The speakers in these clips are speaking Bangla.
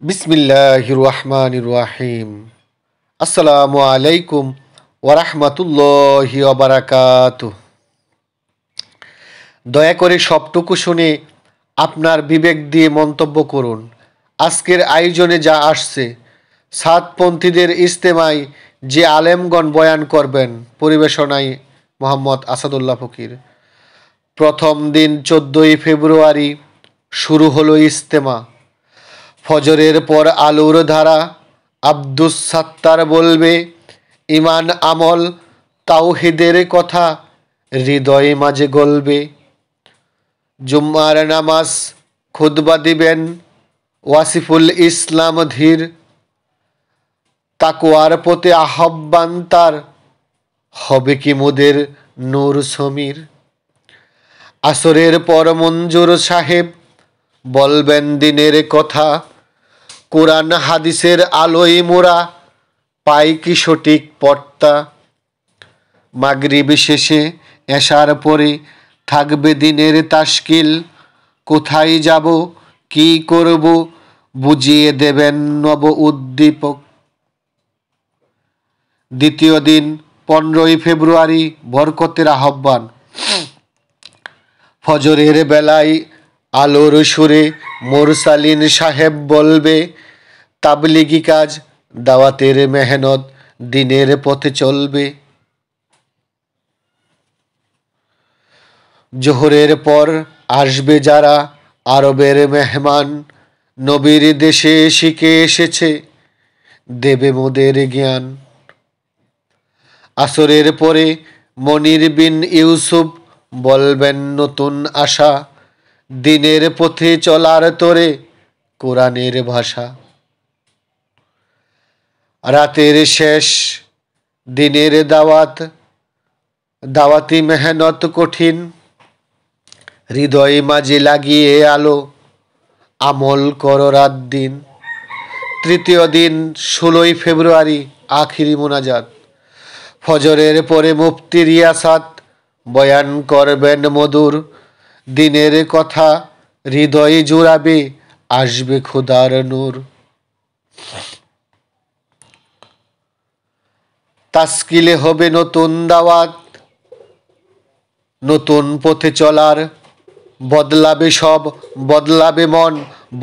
বিসমিল্লাহির রহমানির রহিম। আসসালামু আলাইকুম ওয়া বারাকাতুহু। দয়া করে সবটুকু শুনে আপনার বিবেক দিয়ে মন্তব্য করুন। আজকের আয়োজনে যা আসছে, সাতপন্থীদের ইজতেমায় যে আলেমগণ বয়ান করবেন, পরিবেশনায় মোহাম্মদ আসাদুল্লাহ ফকির। প্রথম দিন 14ই ফেব্রুয়ারি শুরু হলো ইজতেমা। ফজরের পর আলোর ধারা আব্দুস সাত্তার বলবে ইমান আমল তাওহীদের কথা, হৃদয়ে মাঝে গলবে। জুম্মার নামাজ খুতবা দিবেন ওয়াসিফুল ইসলাম ধীর, তাকওয়ার পথে আহ্বান তার, হবে কি মোদের নূর সমীর। আসরের পর মঞ্জুর সাহেব বলবেন দিনের কথা, কোরআন হাদিসের আলোয় মোরা পাই কি সঠিক পথটা। মাগরিব শেষে এশার পরে থাকবে দিনের তাশকিল, কোথায় যাব কি করব বুঝিয়ে দেবেন নব উদ্দীপক। দ্বিতীয় দিন 15ই ফেব্রুয়ারি বরকতের আহ্বান। ফজরের বেলায় আলোর সুরে মোরসালিন সাহেব বলবে তাবলিগি কাজ, দাওয়াতের মেহনত দিনের পথে চলবে। জোহরের পর আসবে যারা আরবের মেহমান, নবীর দেশে শিখে এসেছে দেবে মোদের জ্ঞান। আসরের পরে মনির বিন ইউসুফ বলবেন নতুন আশা, দিনের পথে চলার তরে কোরআনের ভাষা। রাতের শেষ দিনের দাওয়াতি মেহনত কঠিন, হৃদয় মাঝে লাগিয়ে আলো আমল কর রাত দিন। তৃতীয় দিন 16ই ফেব্রুয়ারি আখিরি মোনাজাত। ফজরের পরে মুফতি রিয়াসাত বয়ান করবেন মধুর, দিনের কথা হৃদয়ে জুড়াবে আসবে খোদার নূর। তাস্কিলে হবে নতুন দাওয়াত, নতুন পথে চলার, বদলাবে সব, বদলাবে মন,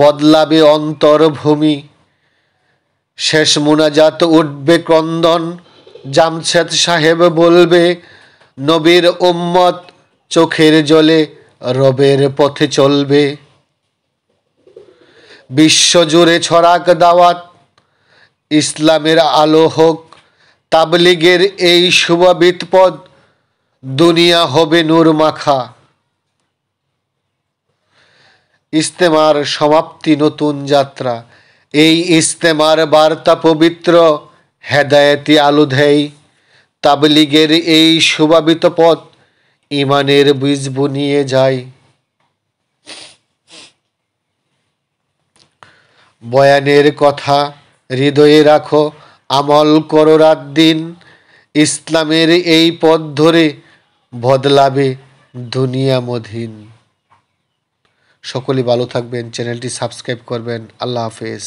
বদলাবে অন্তর্ভূমি। শেষ মুনাজাত উঠবে ক্রন্দন, জামশেদ সাহেব বলবে নবীর উম্মত চোখের জলে রবের পথে চলবে। বিশ্বজুড়ে ছড়াক দাওয়াত, ইসলামের আলো হোক, তাবলিগের এই শুভ বিৎপদ, দুনিয়া হবে নূর মাখা। ইজতেমার সমাপ্তি নতুন যাত্রা, এই ইজতেমার বার্তা পবিত্র, হেদায়েতি আলো দেয়। তাবলিগের এই শোভাবিত পথ ইমানের বীজ বুনিয়ে যায়। বয়ানের কথা হৃদয়ে রাখো, আমল করো রাত দিন, ইসলামের এই পথ ধরে বদলাবে দুনিয়া মধিন। সকলে ভালো থাকবেন, চ্যানেলটি সাবস্ক্রাইব করবেন। আল্লাহ হাফেজ।